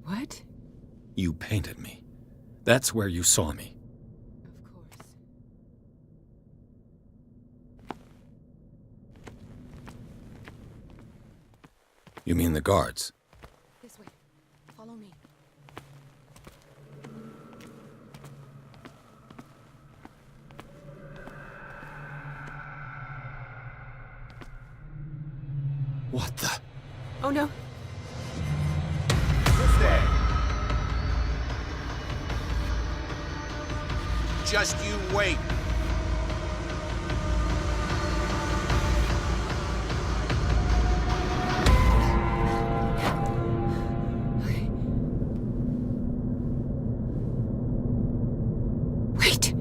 What? You painted me. That's where you saw me. Of course. You mean the guards? This way. Follow me. What the? Oh no. Who's there? Just you wait. Wait.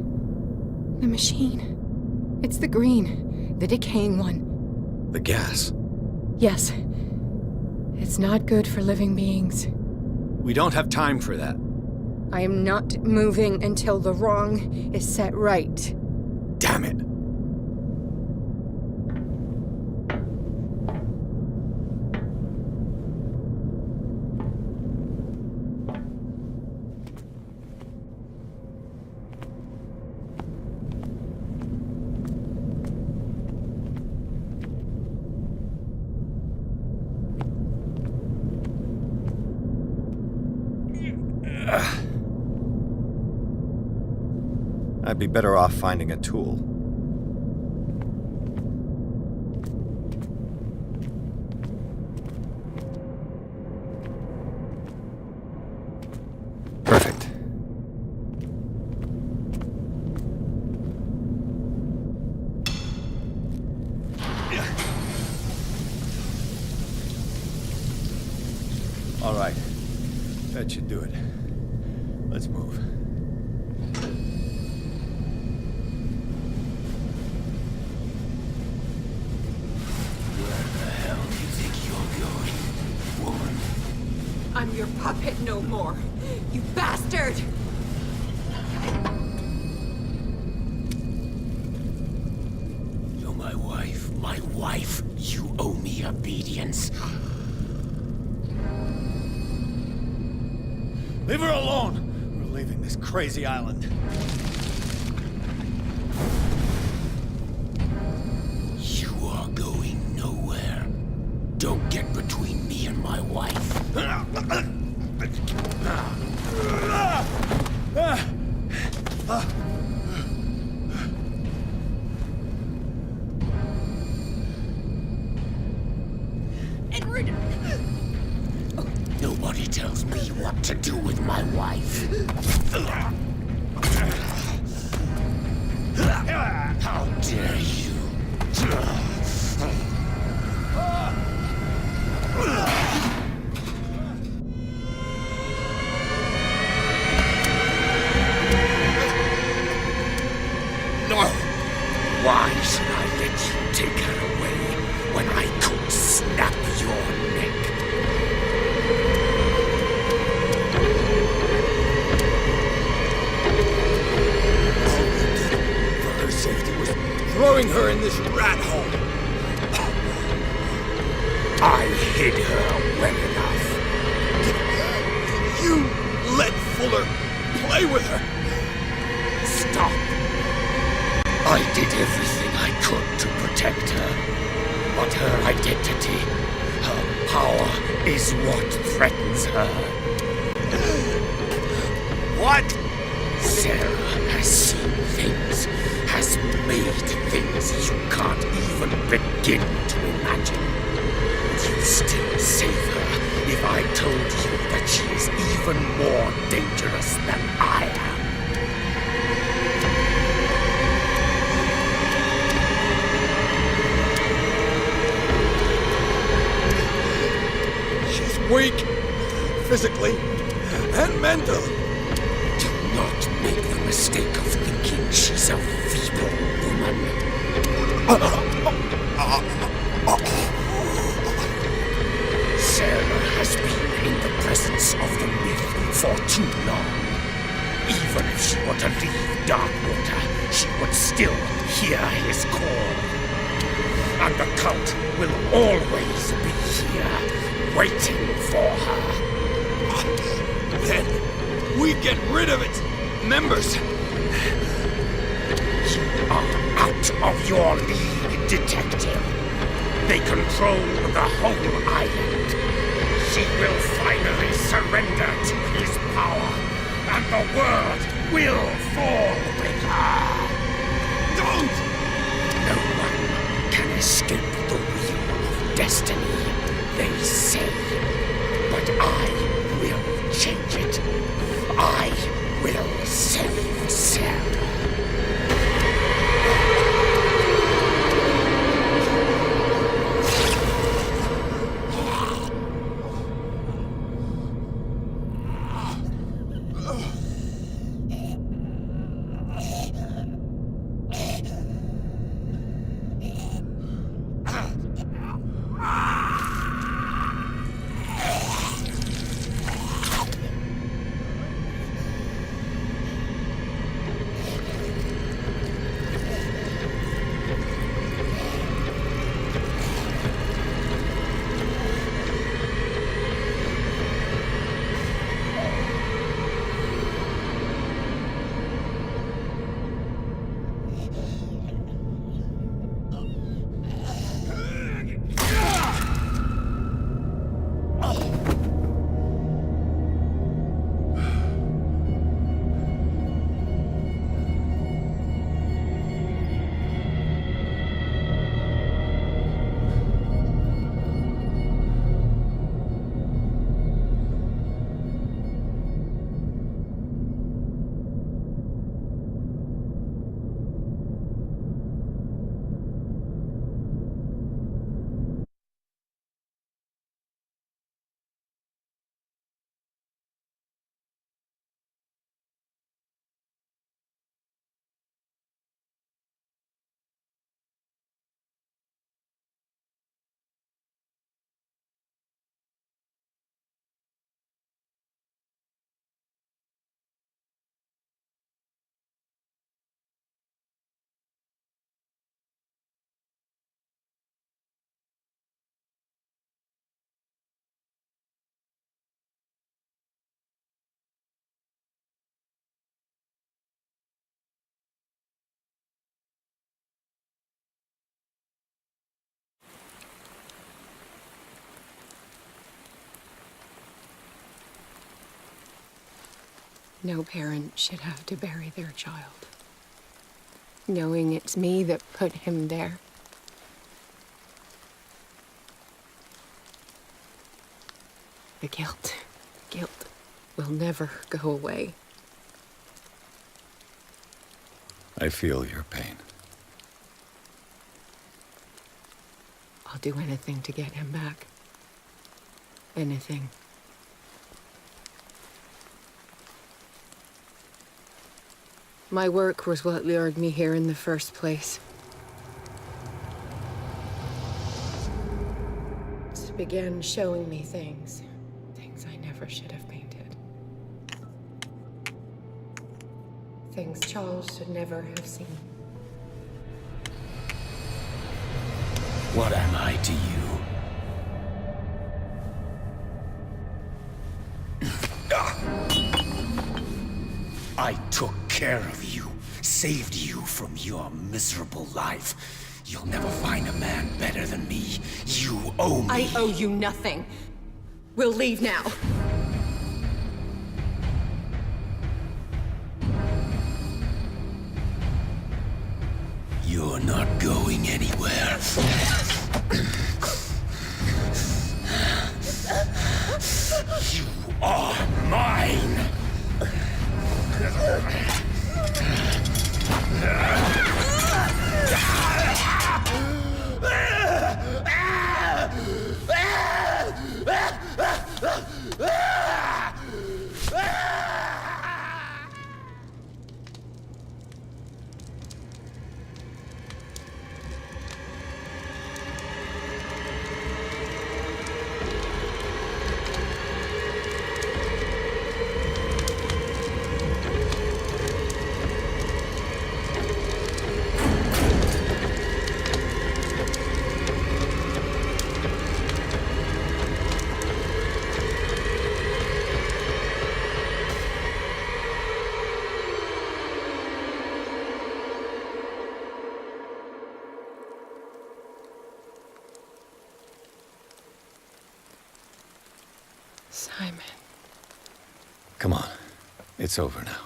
The machine. It's the green. The decaying one. The gas. Yes. It's not good for living beings. We don't have time for that. I am not moving until the wrong is set right. Damn it! I'd be better off finding a tool. Perfect. All right. That should do it. Let's move. I'm your puppet no more. You bastard! You're my wife. My wife. You owe me obedience. Leave her alone! We're leaving this crazy island. You are going nowhere. Don't get between me and my wife. Edward! Nobody tells me what to do with my wife. How dare you? No! Why should I let you take her away when I could snap your neck? For her safety was throwing her in this rat hole. I hid her well enough. You let Fuller play with her. Stop. I did everything I could to protect her. But her identity, her power, is what threatens her. What? Sarah has seen things, has made things you can't even begin to imagine. Would you still save her if I told you that she is even more dangerous than I am? She's weak, physically and mental. Do not make the mistake of thinking she's a feeble woman. Sarah has been in the presence of the myth for too long. Even if she were to leave Darkwater, she would still hear his call. And the cult will always be here, waiting for her. Then we get rid of its members. You are out of your league, detective. They control the whole island. She will finally surrender to his power, and the world will fall with her. Don't! No one can escape the wheel of destiny, they say. But I will change it. I will save Sarah. No parent should have to bury their child, knowing it's me that put him there. The guilt will never go away. I feel your pain. I'll do anything to get him back. Anything. My work was what lured me here in the first place. It began showing me things I never should have painted. Things Charles should never have seen. What am I to you? I took care of you, saved you from your miserable life. You'll never find a man better than me. You owe me. I owe you nothing. We'll leave now. You're not going anywhere. You are mine. Simon. Come on. It's over now.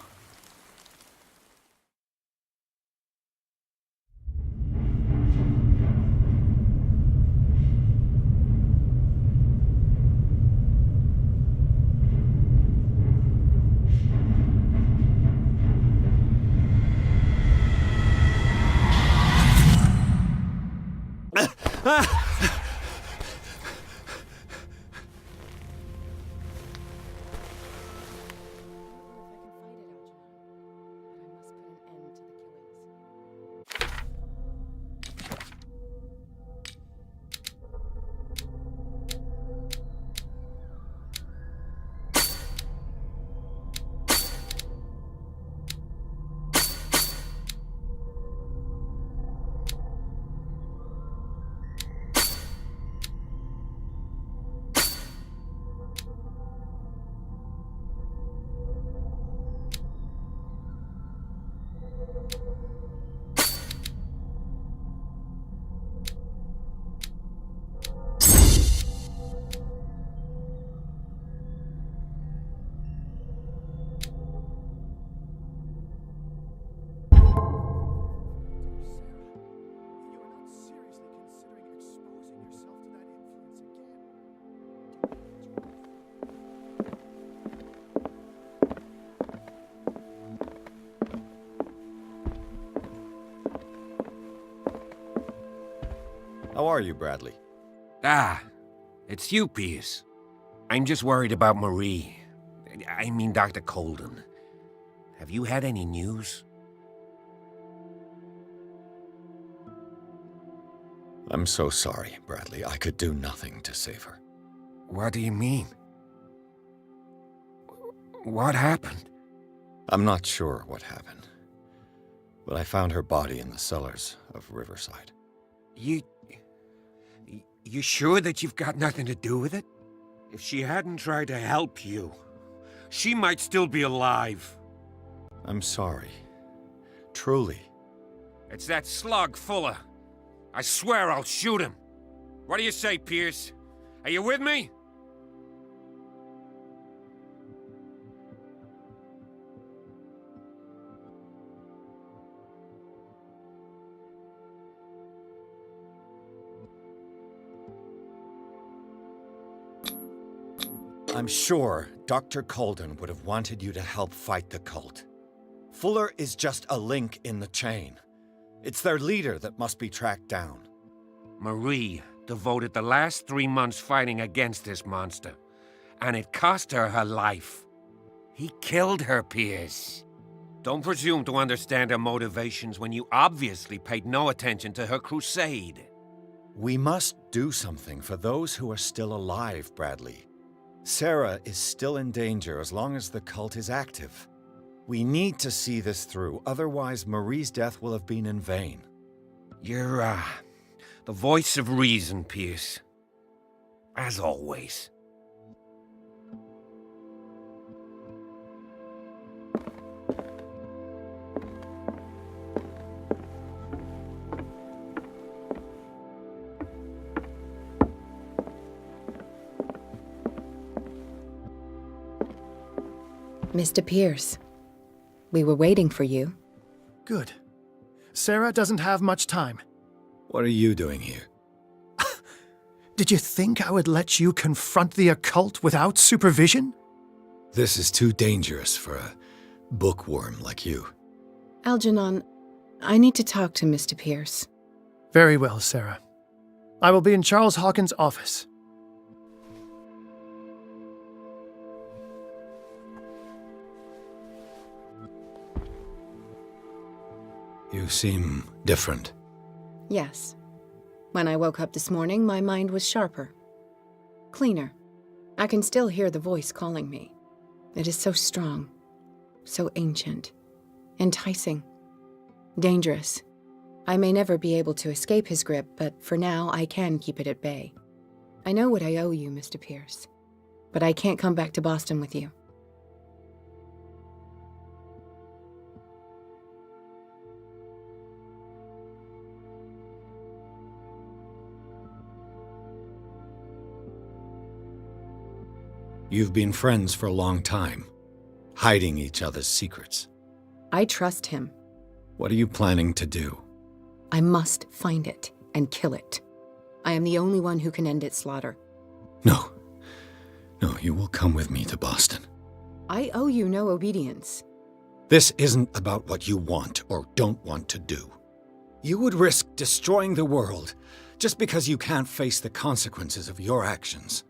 How are you, Bradley? Ah, it's you, Pierce. I'm just worried about Marie. I mean Dr. Colden. Have you had any news? I'm so sorry, Bradley. I could do nothing to save her. What do you mean? What happened? I'm not sure what happened, but I found her body in the cellars of Riverside. You sure that you've got nothing to do with it? If she hadn't tried to help you, she might still be alive. I'm sorry. Truly. It's that slug, Fuller. I swear I'll shoot him. What do you say, Pierce? Are you with me? I'm sure Dr. Colden would have wanted you to help fight the cult. Fuller is just a link in the chain. It's their leader that must be tracked down. Marie devoted the last 3 months fighting against this monster, and it cost her her life. He killed her, Pierce. Don't presume to understand her motivations when you obviously paid no attention to her crusade. We must do something for those who are still alive, Bradley. Sarah is still in danger as long as the cult is active. We need to see this through, otherwise Marie's death will have been in vain. You're, the voice of reason, Pierce. As always. Mr. Pierce, we were waiting for you. Good. Sarah doesn't have much time. What are you doing here? Did you think I would let you confront the occult without supervision? This is too dangerous for a bookworm like you. Algernon, I need to talk to Mr. Pierce. Very well, Sarah. I will be in Charles Hawkins' office. You seem different. Yes. When I woke up this morning, my mind was sharper. Cleaner. I can still hear the voice calling me. It is so strong, so ancient, enticing, dangerous. I may never be able to escape his grip, but for now I can keep it at bay. I know what I owe you, Mr. Pierce, but I can't come back to Boston with you. You've been friends for a long time, hiding each other's secrets. I trust him. What are you planning to do? I must find it and kill it. I am the only one who can end its slaughter. No. No, you will come with me to Boston. I owe you no obedience. This isn't about what you want or don't want to do. You would risk destroying the world just because you can't face the consequences of your actions.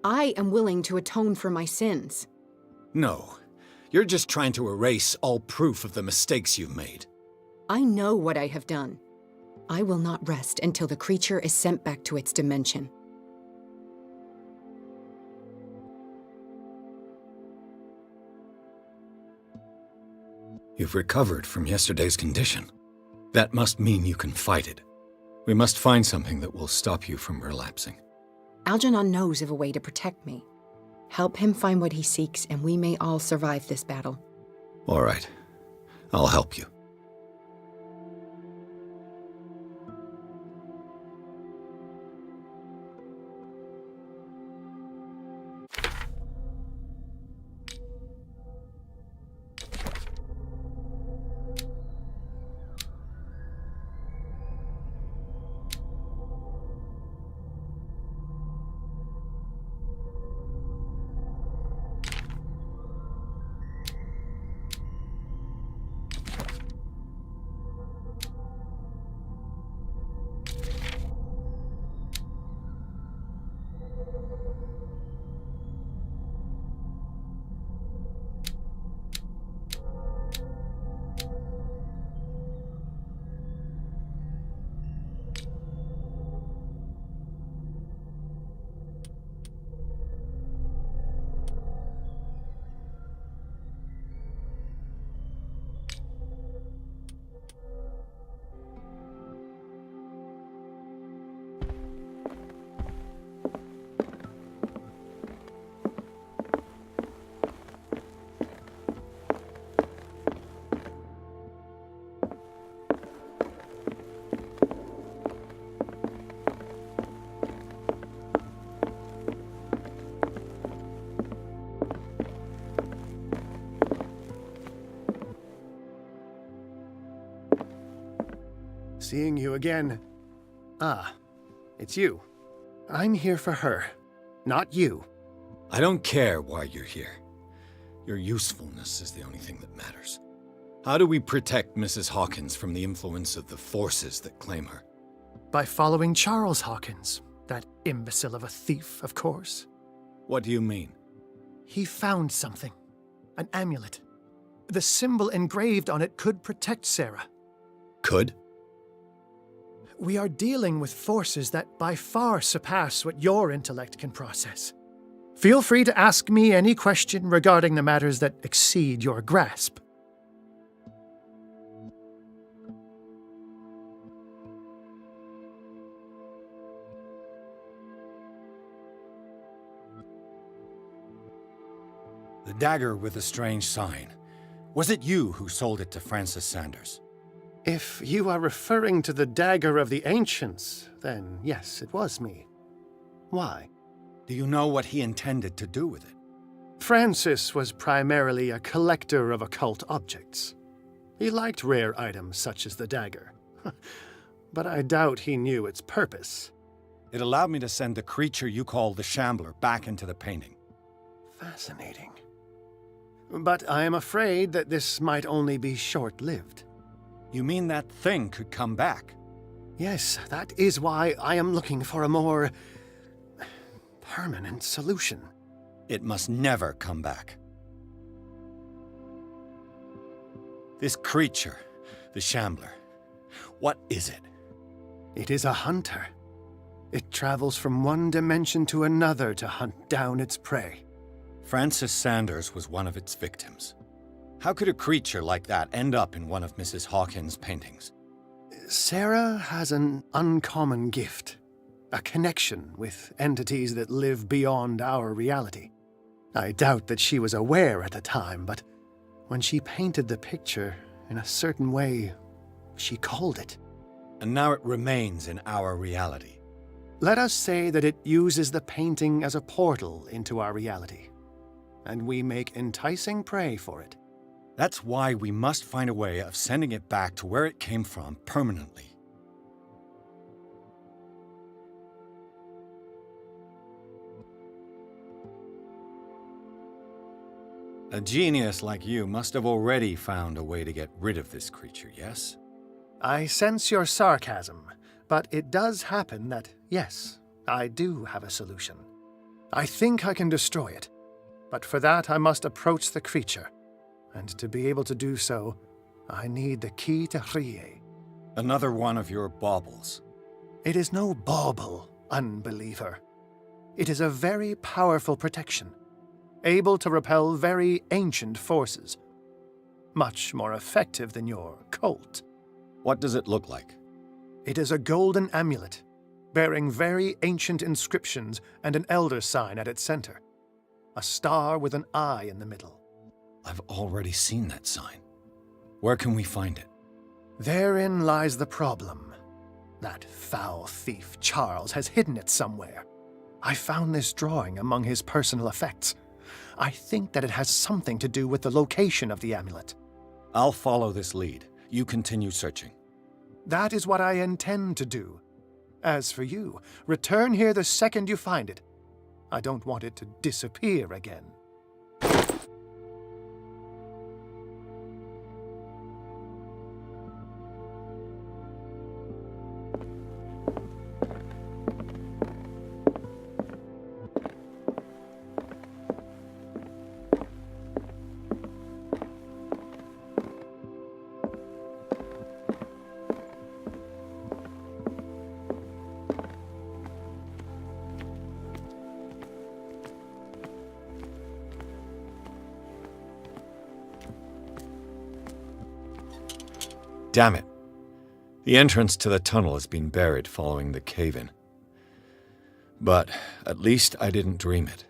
I am willing to atone for my sins. No, you're just trying to erase all proof of the mistakes you've made. I know what I have done. I will not rest until the creature is sent back to its dimension. You've recovered from yesterday's condition. That must mean you can fight it. We must find something that will stop you from relapsing. Algernon knows of a way to protect me. Help him find what he seeks, and we may all survive this battle. All right. I'll help you. Seeing you again. Ah, it's you. I'm here for her, not you. I don't care why you're here. Your usefulness is the only thing that matters. How do we protect Mrs. Hawkins from the influence of the forces that claim her? By following Charles Hawkins, that imbecile of a thief, of course. What do you mean? He found something. An amulet. The symbol engraved on it could protect Sarah. Could? We are dealing with forces that by far surpass what your intellect can process. Feel free to ask me any question regarding the matters that exceed your grasp. The dagger with the strange sign. Was it you who sold it to Francis Sanders? If you are referring to the dagger of the ancients, then yes, it was me. Why? Do you know what he intended to do with it? Francis was primarily a collector of occult objects. He liked rare items such as the dagger. But I doubt he knew its purpose. It allowed me to send the creature you call the Shambler back into the painting. Fascinating. But I am afraid that this might only be short-lived. You mean that thing could come back? Yes, that is why I am looking for a more permanent solution. It must never come back. This creature, the Shambler, what is it? It is a hunter. It travels from one dimension to another to hunt down its prey. Francis Sanders was one of its victims. How could a creature like that end up in one of Mrs. Hawkins' paintings? Sarah has an uncommon gift. A connection with entities that live beyond our reality. I doubt that she was aware at the time, but when she painted the picture in a certain way, she called it. And now it remains in our reality. Let us say that it uses the painting as a portal into our reality. and we make enticing prey for it. That's why we must find a way of sending it back to where it came from permanently. A genius like you must have already found a way to get rid of this creature, yes? I sense your sarcasm, but it does happen that, yes, I do have a solution. I think I can destroy it, but for that I must approach the creature, and to be able to do so, I need the key to Rie. Another one of your baubles. It is no bauble, unbeliever. It is a very powerful protection, able to repel very ancient forces. Much more effective than your Colt. What does it look like? It is a golden amulet, bearing very ancient inscriptions and an elder sign at its center. A star with an eye in the middle. I've already seen that sign. Where can we find it? Therein lies the problem. That foul thief Charles has hidden it somewhere. I found this drawing among his personal effects. I think that it has something to do with the location of the amulet. I'll follow this lead. You continue searching. That is what I intend to do. As for you, return here the second you find it. I don't want it to disappear again. Damn it. The entrance to the tunnel has been buried following the cave-in. But at least I didn't dream it.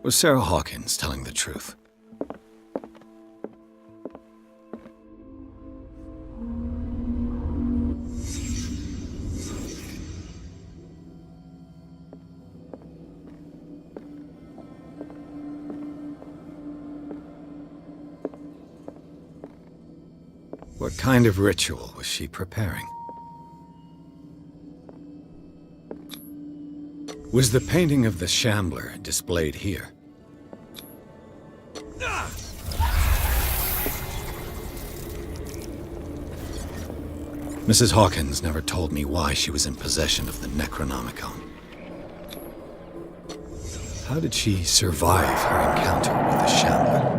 Was Sarah Hawkins telling the truth? What kind of ritual was she preparing? Was the painting of the Shambler displayed here? Mrs. Hawkins never told me why she was in possession of the Necronomicon. How did she survive her encounter with the Shambler?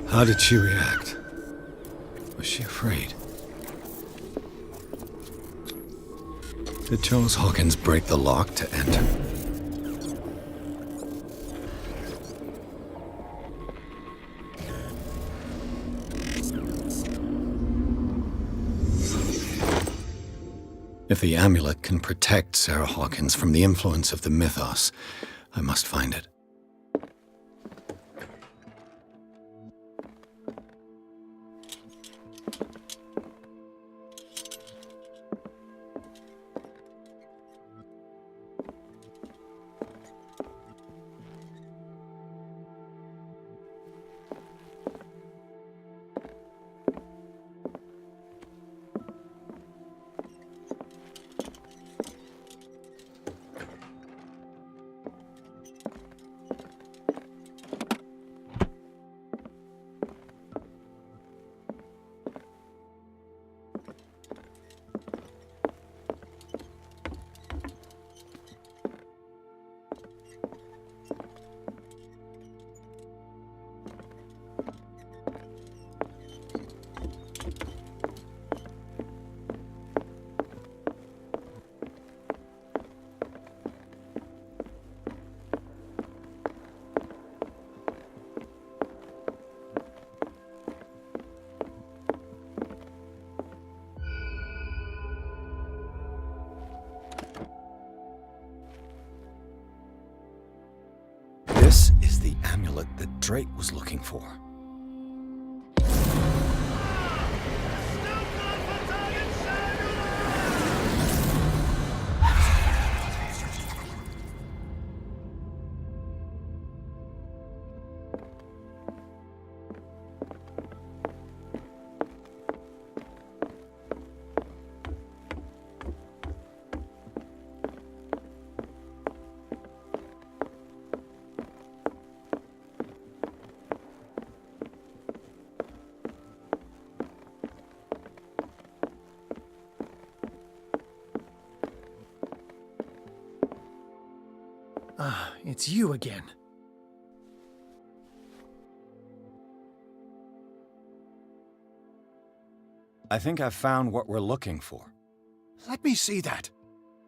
How did she react? Was she afraid? Did Charles Hawkins break the lock to enter? If the amulet can protect Sarah Hawkins from the influence of the mythos, I must find it. This is the amulet that Drake was looking for. Ah, it's you again. I think I've found what we're looking for. Let me see that.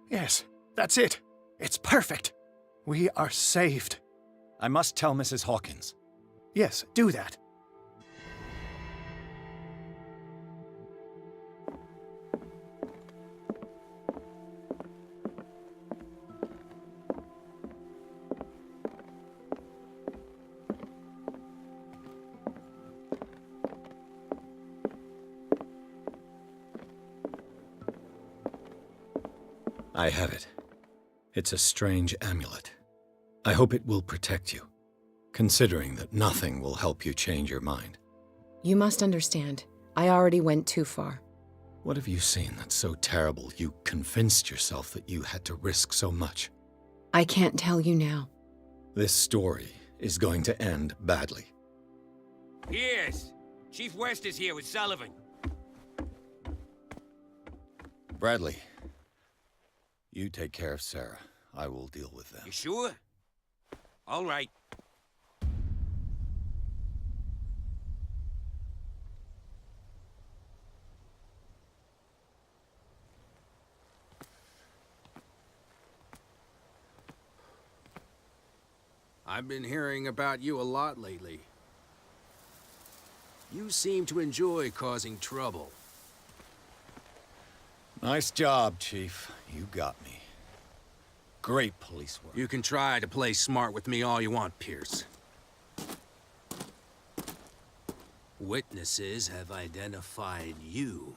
Yes, that's it. It's perfect. We are saved. I must tell Mrs. Hawkins. Yes, do that. I have it. It's a strange amulet. I hope it will protect you, considering that nothing will help you change your mind. You must understand, I already went too far. What have you seen that's so terrible you convinced yourself that you had to risk so much? I can't tell you now. This story is going to end badly. Yes! Chief West is here with Sullivan. Bradley, you take care of Sarah. I will deal with them. You sure? All right. I've been hearing about you a lot lately. You seem to enjoy causing trouble. Nice job, Chief. You got me. great police work. You can try to play smart with me all you want, Pierce. Witnesses have identified you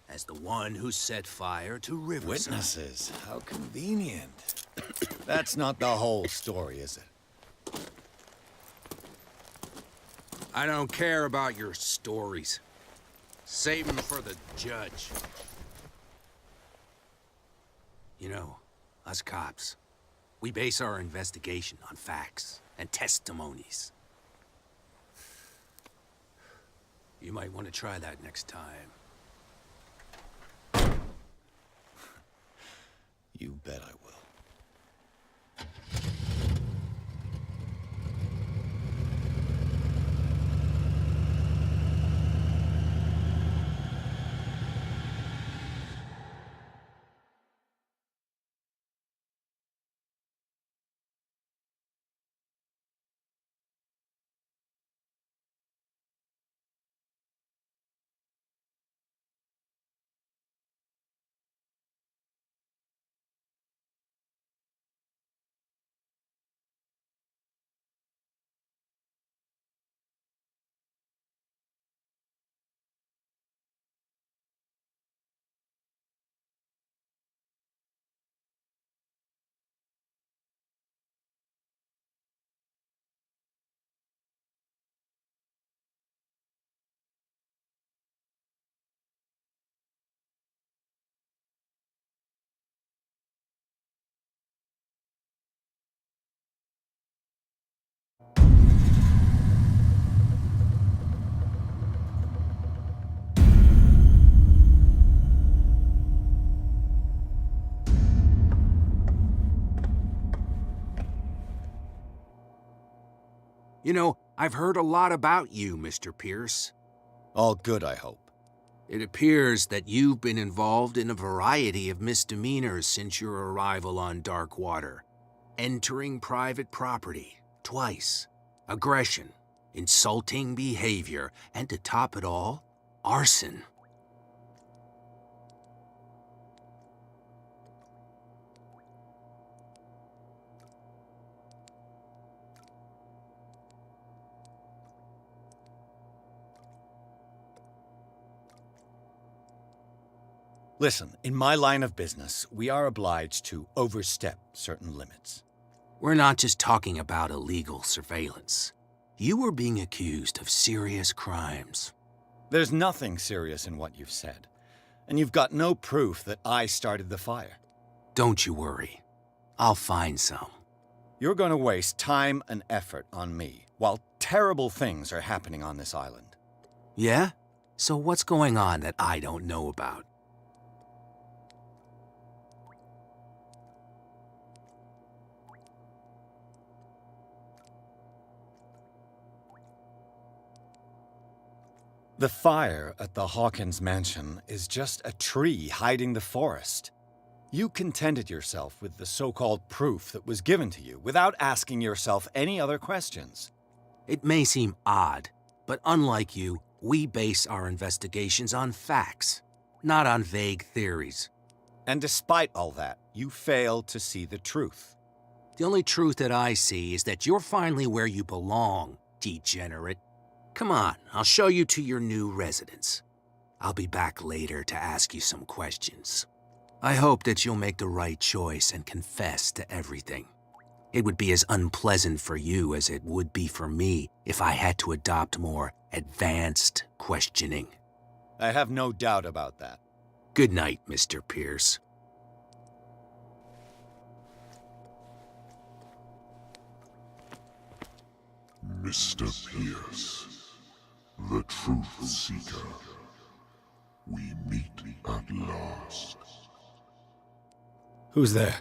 as the one who set fire to Riverside. Witnesses? How convenient. That's not the whole story, is it? I don't care about your stories. Save them for the judge. You know, us cops, we base our investigation on facts and testimonies. You might want to try that next time. You bet I will. You know, I've heard a lot about you, Mr. Pierce. All good, I hope. It appears that you've been involved in a variety of misdemeanors since your arrival on Darkwater. Entering private property, twice. Aggression, insulting behavior, and to top it all, arson. Listen, in my line of business, we are obliged to overstep certain limits. We're not just talking about illegal surveillance. You were being accused of serious crimes. There's nothing serious in what you've said, and you've got no proof that I started the fire. Don't you worry. I'll find some. You're going to waste time and effort on me, while terrible things are happening on this island. Yeah? So what's going on that I don't know about? The fire at the Hawkins mansion is just a tree hiding the forest. You contented yourself with the so-called proof that was given to you without asking yourself any other questions. It may seem odd, but unlike you, we base our investigations on facts, not on vague theories. And despite all that, you failed to see the truth. The only truth that I see is that you're finally where you belong, degenerate. Come on, I'll show you to your new residence. I'll be back later to ask you some questions. I hope that you'll make the right choice and confess to everything. It would be as unpleasant for you as it would be for me if I had to adopt more advanced questioning. I have no doubt about that. Good night, Mr. Pierce. Mr. Pierce, the truth seeker. We meet at last. Who's there?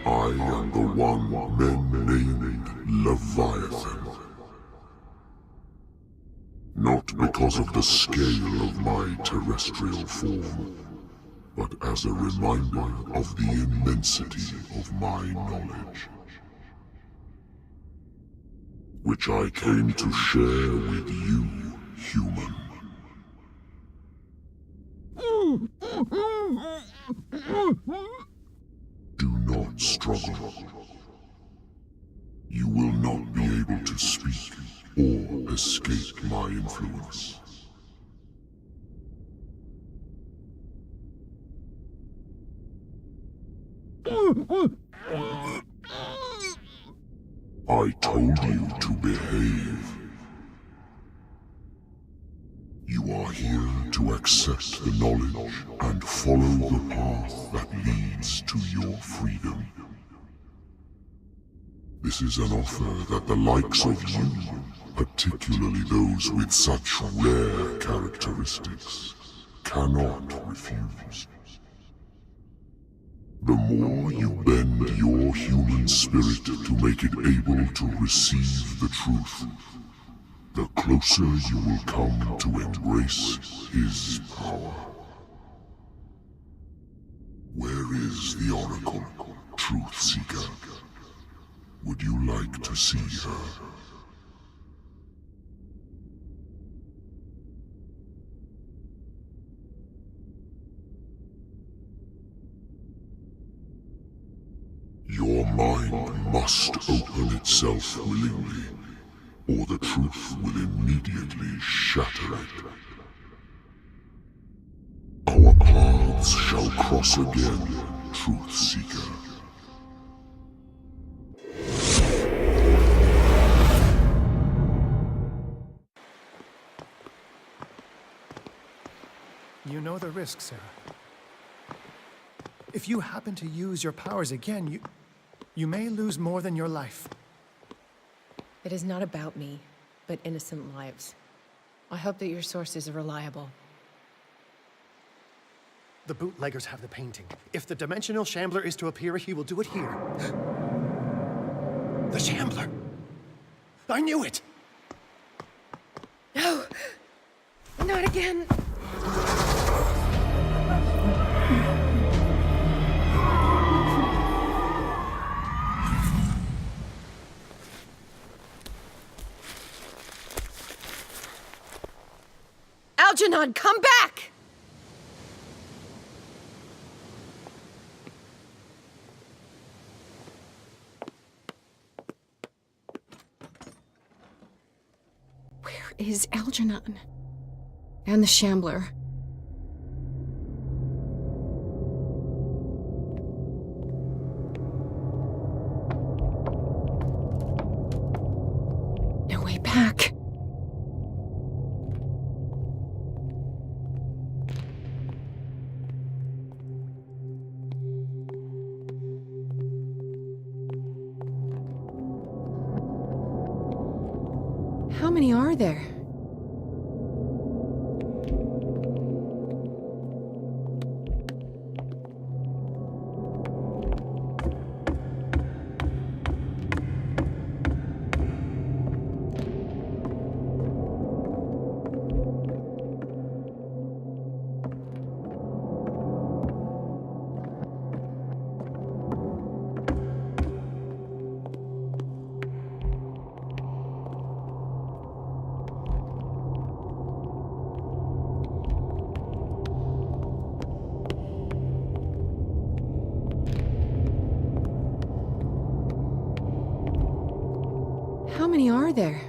I am the one men named Leviathan. Not because of the scale of my terrestrial form, but as a reminder of the immensity of my knowledge, which I came to share with you, human. Do not struggle. You will not be able to speak or escape my influence. I told you to behave. You are here to accept the knowledge and follow the path that leads to your freedom. This is an offer that the likes of you, particularly those with such rare characteristics, cannot refuse. The more you bend your human spirit to make it able to receive the truth, the closer you will come to embrace his power. Where is the Oracle, Truth Seeker? Would you like to see her? Your mind must open itself willingly, or the truth will immediately shatter it. Our paths shall cross again, Truth Seeker. You know the risk, Sarah. If you happen to use your powers again, you may lose more than your life. It is not about me, but innocent lives. I hope that your sources are reliable. The bootleggers have the painting. If the dimensional shambler is to appear, he will do it here. The shambler! I knew it! No! Not again! Algernon, come back! Where is Algernon? And the Shambler? No way back. How many are there? How many are there?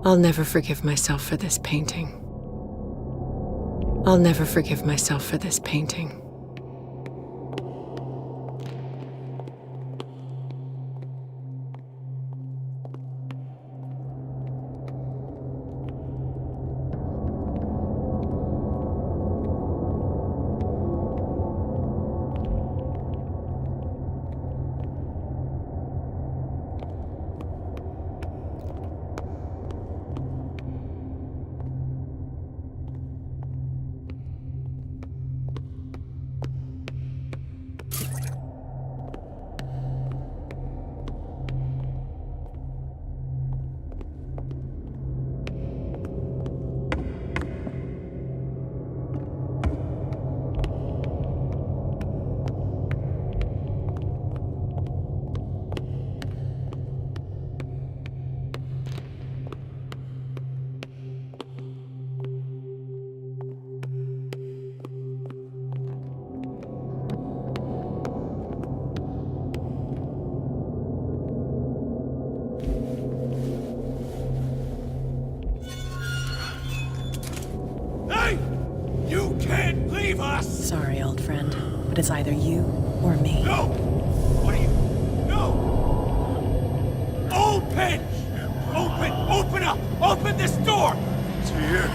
I'll never forgive myself for this painting. I'll never forgive myself for this painting. save us! Sorry, old friend, but it's either you or me. No! What are you... No! Open! Open! Open up! Open this door! It's here.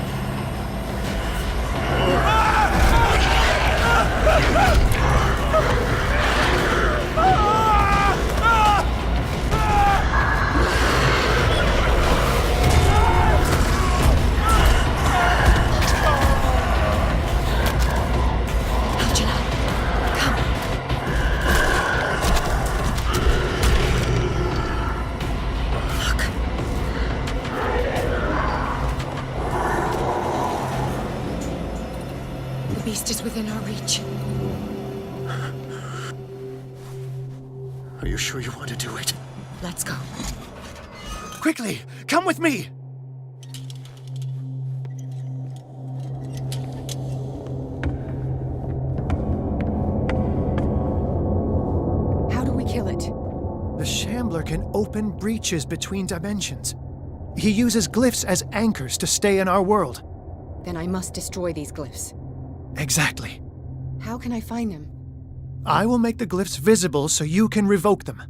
The beast is within our reach. Are you sure you want to do it? Let's go. Quickly, come with me! How do we kill it? The Shambler can open breaches between dimensions. He uses glyphs as anchors to stay in our world. Then I must destroy these glyphs. Exactly. How can I find them? I will make the glyphs visible so you can revoke them.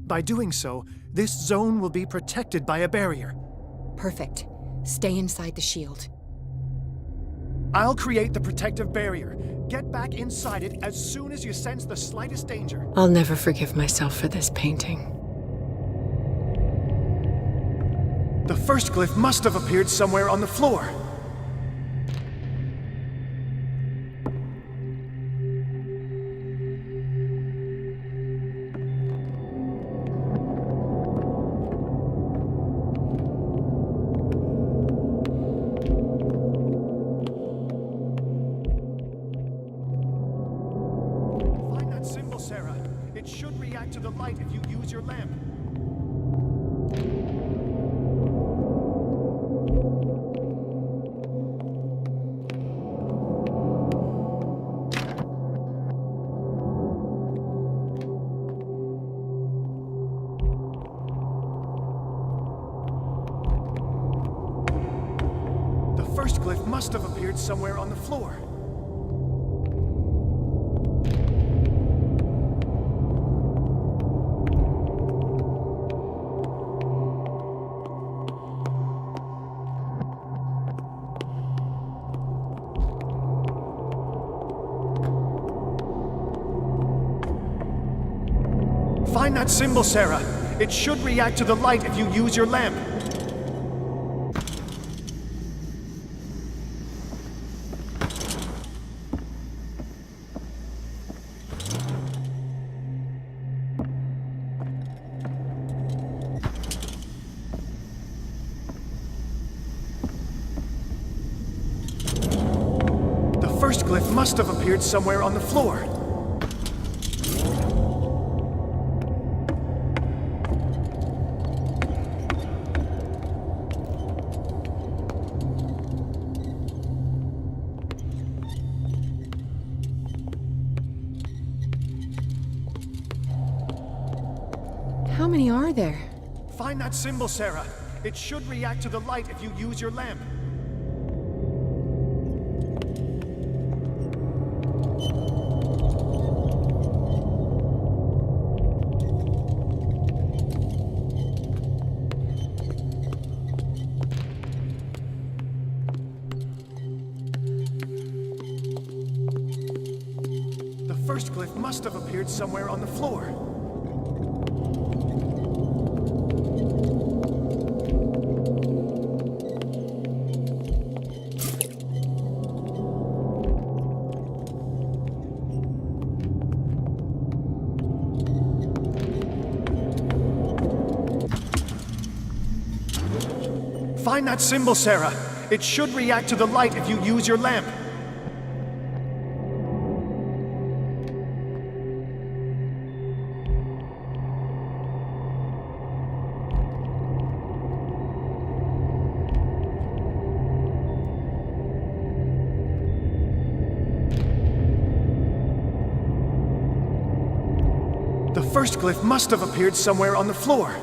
By doing so, this zone will be protected by a barrier. Perfect. Stay inside the shield. I'll create the protective barrier. Get back inside it as soon as you sense the slightest danger. I'll never forgive myself for this painting. The first glyph must have appeared somewhere on the floor. Find that symbol, Sarah. It should react to the light if you use your lamp. The first glyph must have appeared somewhere on the floor. Find that symbol, Sarah. It should react to the light if you use your lamp. The first glyph must have appeared somewhere on the floor. How many are there? Find that symbol, Sarah. It should react to the light if you use your lamp. The first glyph must have appeared somewhere on the floor. Find that symbol, Sarah. It should react to the light if you use your lamp. The first glyph must have appeared somewhere on the floor.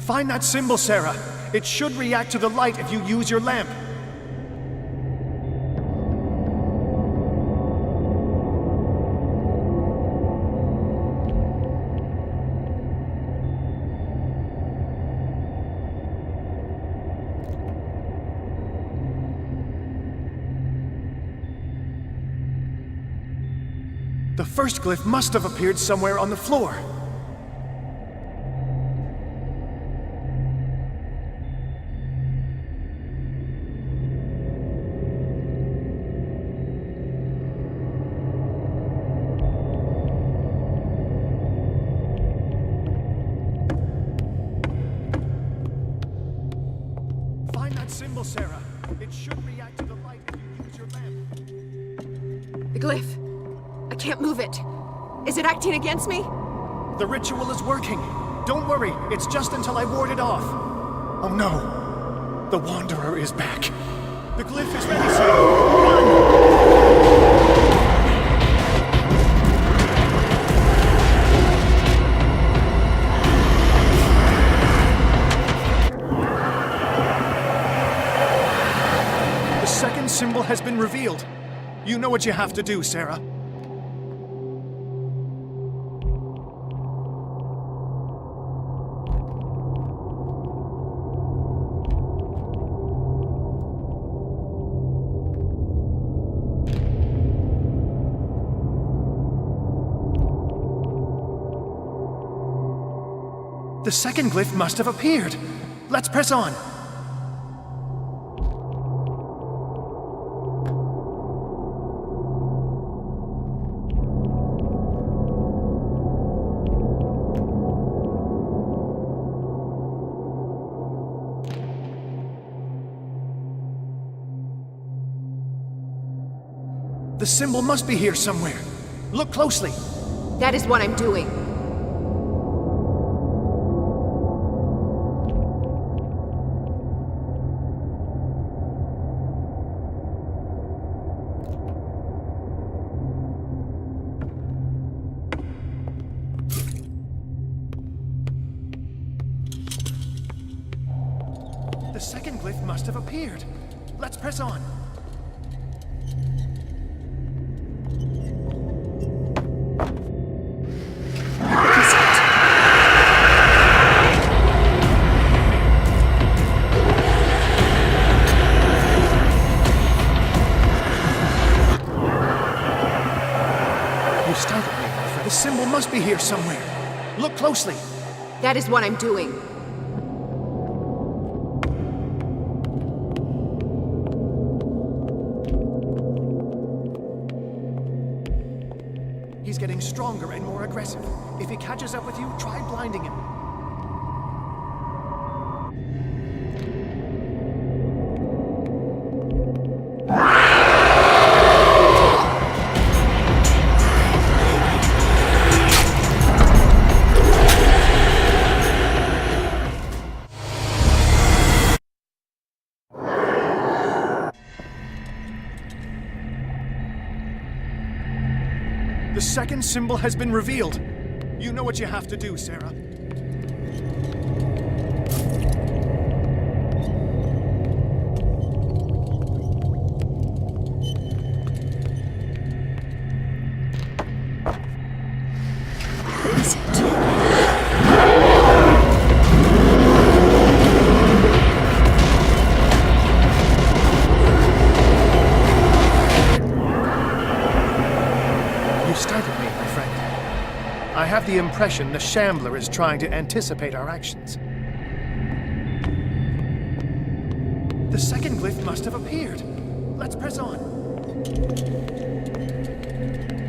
Find that symbol, Sarah. It should react to the light if you use your lamp. The first glyph must have appeared somewhere on the floor. Find that symbol, Sarah. It should react to the light if you use your lamp. The glyph. I can't move it. Is it acting against me? The ritual is working. Don't worry, it's just until I ward it off. Oh no. The Wanderer is back. The glyph is ready, sir. Run! The second symbol has been revealed. You know what you have to do, Sarah. The second glyph must have appeared. Let's press on. The symbol must be here somewhere. Look closely. That is what I'm doing. The second glyph must have appeared. Let's press on. You startled me, Alfred. The symbol must be here somewhere. Look closely. That is what I'm doing. He's getting stronger and more aggressive. If he catches up with you, try blinding him. The second symbol has been revealed. You know what you have to do, Sarah. What is it? You startled me, my friend. I have the impression the Shambler is trying to anticipate our actions. The second glyph must have appeared. Let's press on.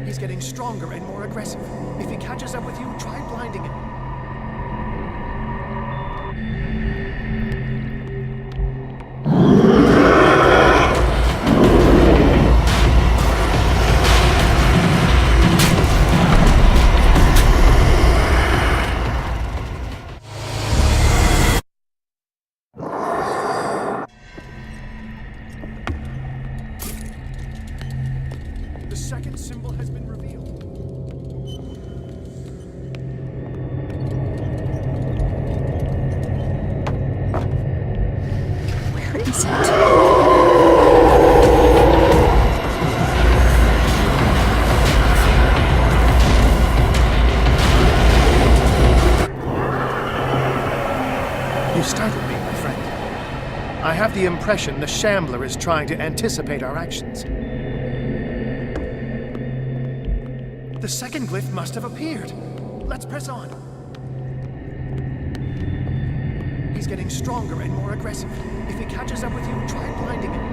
He's getting stronger and more aggressive. If he catches up with you, try blinding him. The second symbol has been revealed. have the impression the Shambler is trying to anticipate our actions. The second glyph must have appeared. Let's press on. He's getting stronger and more aggressive. If he catches up with you, try blinding him.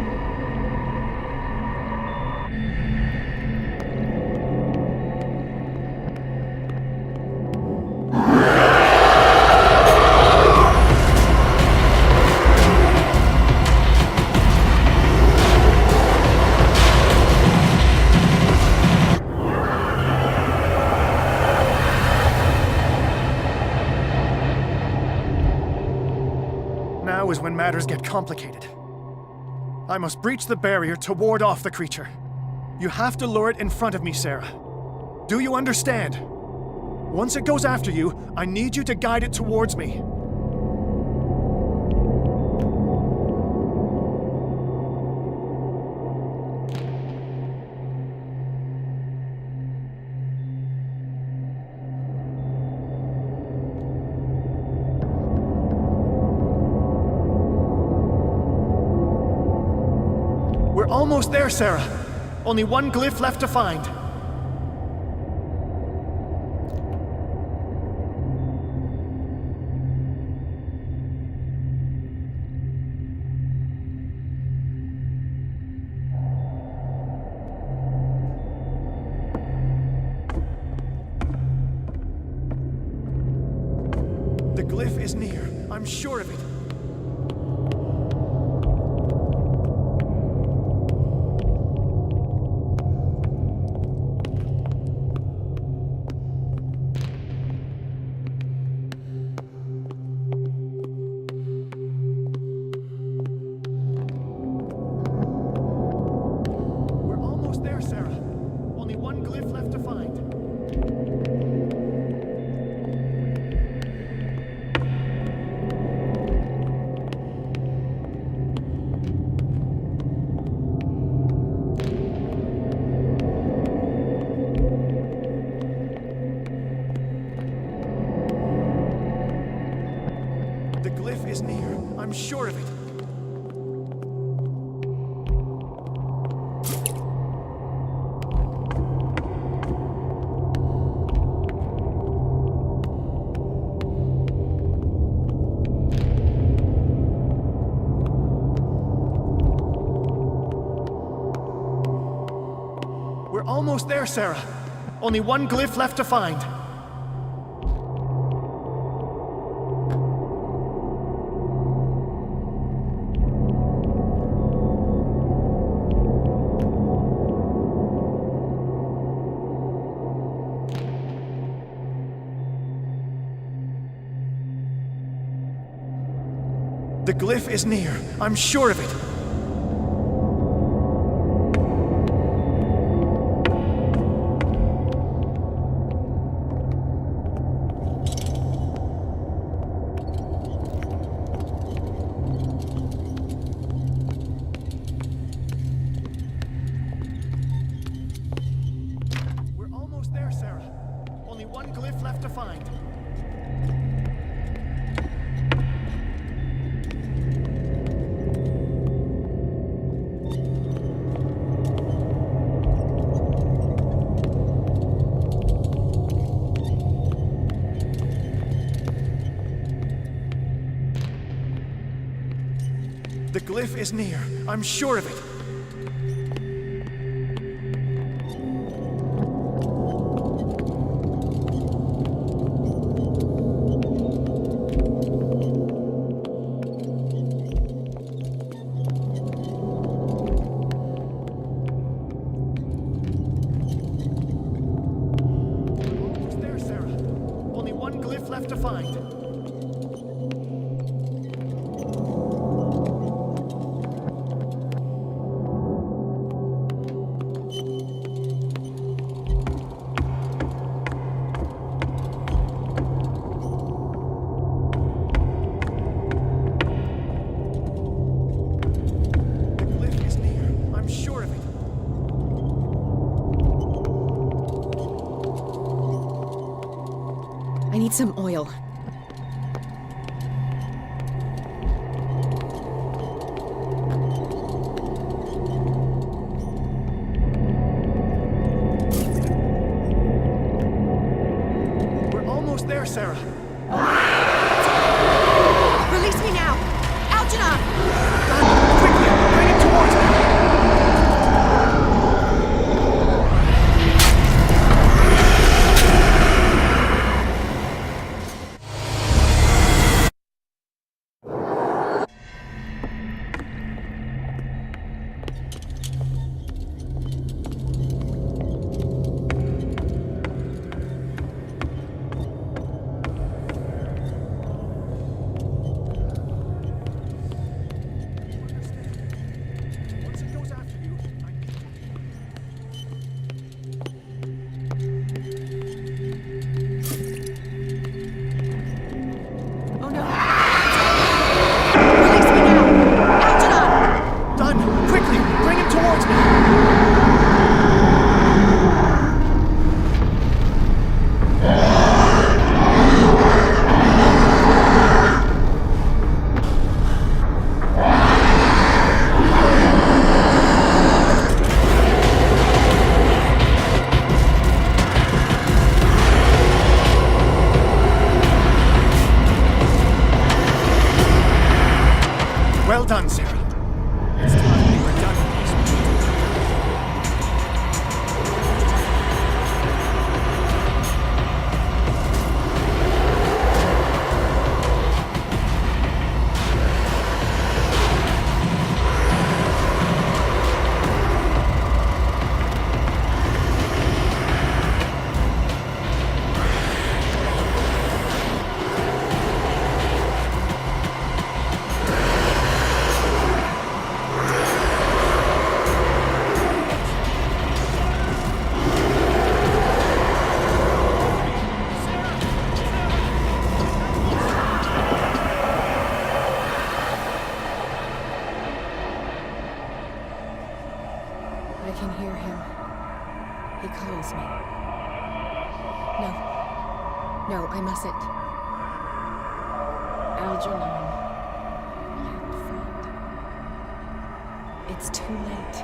Now is when matters get complicated. I must breach the barrier to ward off the creature. You have to lure it in front of me, Sarah. Do you understand? Once it goes after you, I need you to guide it towards me. We're almost there, Sarah. Only one glyph left to find. The glyph is near. I'm sure of it. I'm sure of it. We're almost there, Sarah. Only one glyph left to find. The glyph is near. I'm sure of it. We're almost there, Sarah. Only one glyph left to find. The glyph is near. I'm sure of it. Almost there, Sarah. Only one glyph left to find. I need some oil. there, Sarah? Release me now! Algernon! Quickly! Bring him towards me! Well done, Sarah. It's time we were done with this. I can hear him. He calls me. No, I mustn't. Algernon, my old friend. It's too late.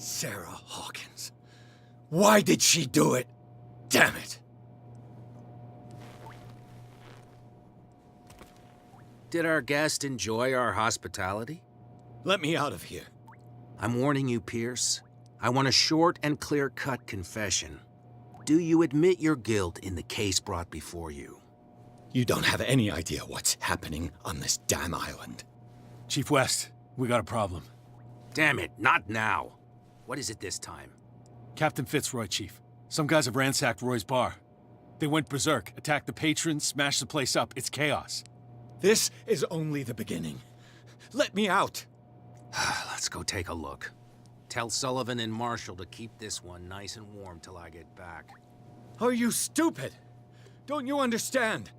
Sarah Hawkins. Why did she do it? Damn it! Did our guest enjoy our hospitality? Let me out of here. I'm warning you, Pierce. I want a short and clear-cut confession. Do you admit your guilt in the case brought before you? You don't have any idea what's happening on this damn island. Chief West, we got a problem. Damn it, not now. What is it this time? Captain Fitzroy, Chief. Some guys have ransacked Roy's bar. They went berserk, attacked the patrons, smashed the place up. It's chaos. This is only the beginning. Let me out. Let's go take a look. Tell Sullivan and Marshall to keep this one nice and warm till I get back. Are you stupid? Don't you understand?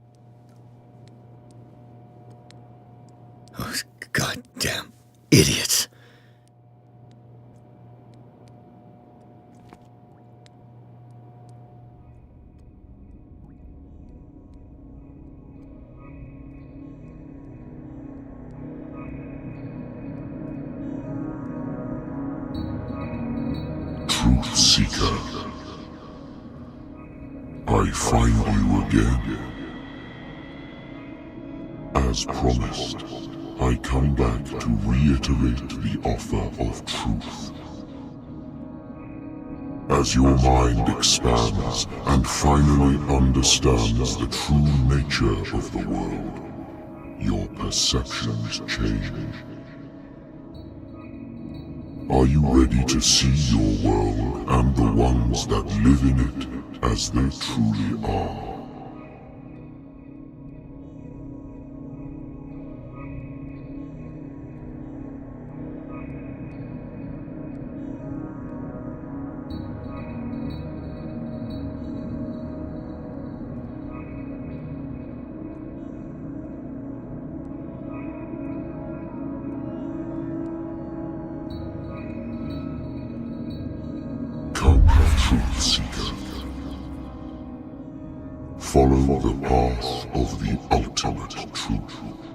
Those goddamn idiots. seeker. I find you again. As promised, I come back to reiterate the offer of truth. As your mind expands and finally understands the true nature of the world, your perceptions change. Are you ready to see your world and the ones that live in it as they truly are? Truth seeker. Follow the path of the ultimate truth.